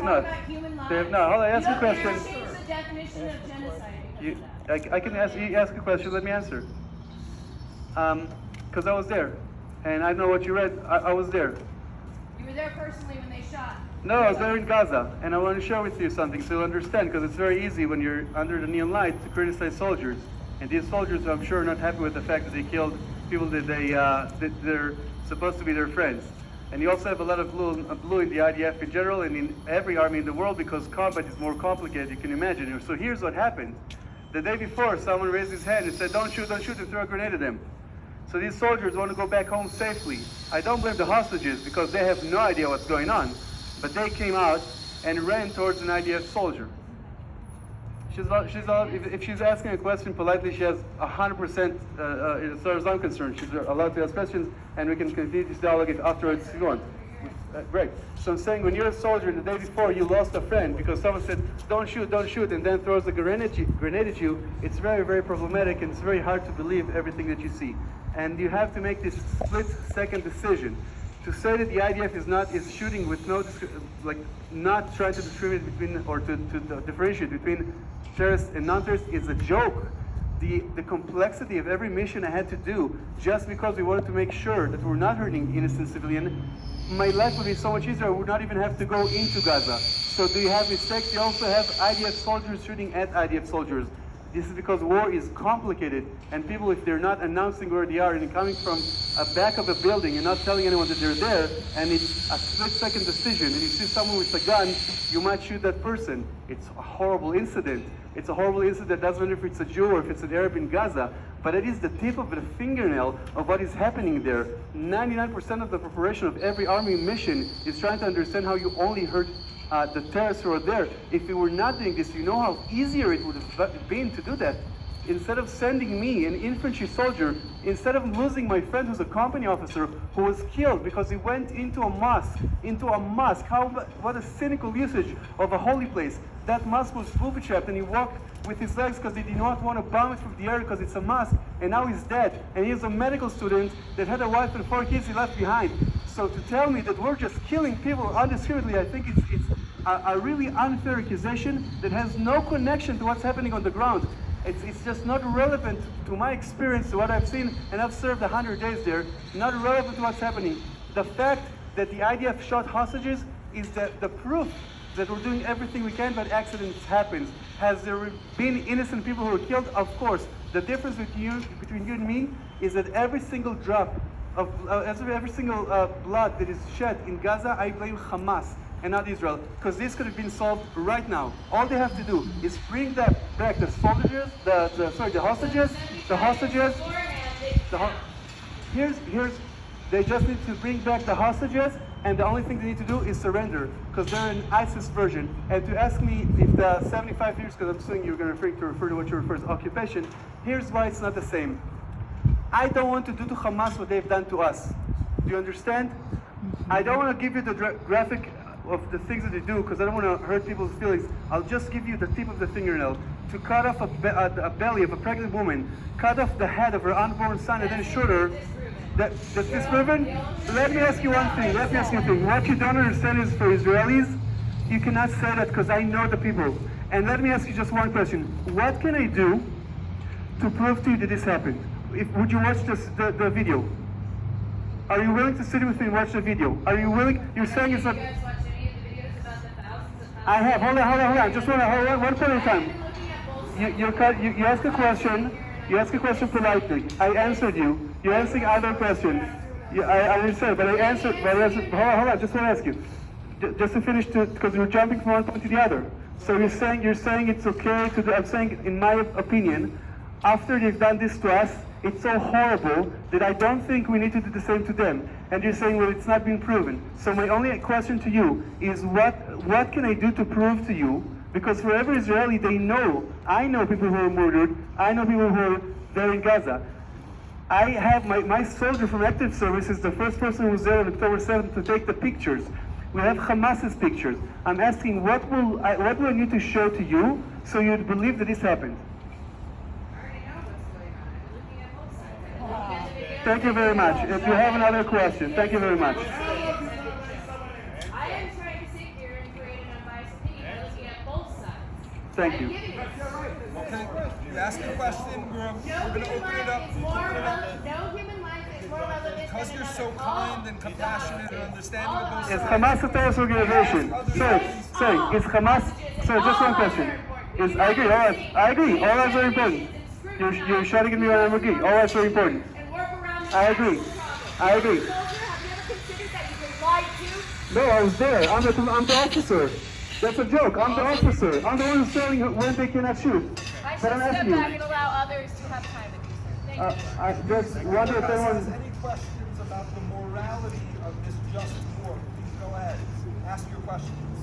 not. They have not. Hold on, ask a question. You change the definition of genocide. I can ask a question. Let me answer. Because I was there, and I know what you read. I was there. You were there personally when they shot. No, I was there in Gaza, and I want to share with you something so you'll understand, because it's very easy when you're under the neon light to criticize soldiers. And these soldiers, I'm sure, are not happy with the fact that they killed people that they're supposed to be their friends. And you also have a lot of blue in the IDF in general and in every army in the world because combat is more complicated, you can imagine. So here's what happened. The day before, someone raised his hand and said, don't shoot, and throw a grenade at them. So these soldiers want to go back home safely. I don't blame the hostages because they have no idea what's going on. But they came out and ran towards an IDF soldier. If she's asking a question politely, she has 100%, as far as I'm concerned, she's allowed to ask questions, and we can continue this dialogue afterwards if you want. Great. So I'm saying when you're a soldier the day before you lost a friend because someone said, don't shoot, and then throws a grenade at you, it's very, very problematic, and it's very hard to believe everything that you see. And you have to make this split-second decision. To say that the IDF is shooting with no, not trying to discriminate between, or to differentiate between terrorists and non-terrorists is a joke. The complexity of every mission I had to do, just because we wanted to make sure that we're not hurting innocent civilian, my life would be so much easier. I would not even have to go into Gaza. So do you have mistakes? You also have IDF soldiers shooting at IDF soldiers. This is because war is complicated, and people, if they're not announcing where they are and coming from a back of a building and not telling anyone that they're there, and it's a split-second decision, and you see someone with a gun, you might shoot that person. It's a horrible incident. It's a horrible incident. Doesn't matter if it's a Jew or if it's an Arab in Gaza, but it is the tip of the fingernail of what is happening there. 99% of the preparation of every army mission is trying to understand how you only hurt the terrorists who are there. If we were not doing this, you know how easier it would have been to do that. Instead of sending me, an infantry soldier, instead of losing my friend who's a company officer who was killed because he went into a mosque, what a cynical usage of a holy place. That mosque was booby-trapped and he walked with his legs because he did not want to bomb it from the air because it's a mosque, and now he's dead. And he's a medical student that had a wife and 4 kids he left behind. So to tell me that we're just killing people indiscriminately, I think it's a really unfair accusation that has no connection to what's happening on the ground. It's just not relevant to my experience, to what I've seen, and I've served 100 days there, not relevant to what's happening. The fact that the IDF shot hostages is the proof that we're doing everything we can, but accidents happen. Has there been innocent people who were killed? Of course. The difference between you and me is that every single drop of, every single blood that is shed in Gaza, I blame Hamas and not Israel, because this could have been solved right now. All they have to do is bring back the soldiers, the hostages. They just need to bring back the hostages, and the only thing they need to do is surrender, because they're an ISIS version. And to ask me if the 75 years, because I'm assuming you're going to refer to what you refer as occupation, here's why it's not the same. I don't want to do to Hamas what they've done to us. Do you understand? I don't want to give you the graphic of the things that they do, because I don't want to hurt people's feelings. I'll just give you the tip of the fingernail. To cut off a belly of a pregnant woman, cut off the head of her unborn son, and then shoot her. That's disproven? Let me ask you one thing. What you don't understand is, for Israelis, you cannot say that because I know the people. And let me ask you just one question. What can I do to prove to you that this happened? Would you watch the video? Are you willing to sit with me and watch the video? Are you willing? You're saying it's not... Have you guys watched any of the videos about the thousands of I have. Hold on. Just hold on. One point at a time. You ask a question. You ask a question politely. I answered you. You're answering other questions. I understand, but I answered. Hold on. Just want to ask you. Just to finish, because you're jumping from one point to the other. So you're saying it's okay to do. I'm saying, in my opinion, after they've done this to us, it's so horrible that I don't think we need to do the same to them. And you're saying, well, it's not been proven. So my only question to you is, what can I do to prove to you? Because for every Israeli, they know. I know people who are murdered. I know people who are there in Gaza. I have my soldier from active service is the first person who was there on October 7th to take the pictures. We have Hamas's pictures. I'm asking, what do I need to show to you so you'd believe that this happened? Thank you very much. If you have another question, thank you very much. I am trying to sit here and create an unbiased Thank you. Okay, you ask a question, we're No gonna human open it up. life is more relevant. No human life is more relevant Because than you're so another. kind and compassionate and understanding of both Is sides. Hamas a terrorist organization? Sorry, is Hamas, sorry, just one question. I agree, I agree, all that's very important. You're shouting at me when I agree, all that's very important. And work around the I agree. actual problem. I agree. Soldier, have you ever considered that you've been lied to? No, I was there, I'm the officer. That's a joke, I'm the officer. I'm the one who's telling when they cannot shoot. I But should I'm step asking back you, and allow others to have time with you, sir. Thank you. I just wonder if Anyone has anyone, any questions about the morality of this just war, please go ahead. Ask your questions.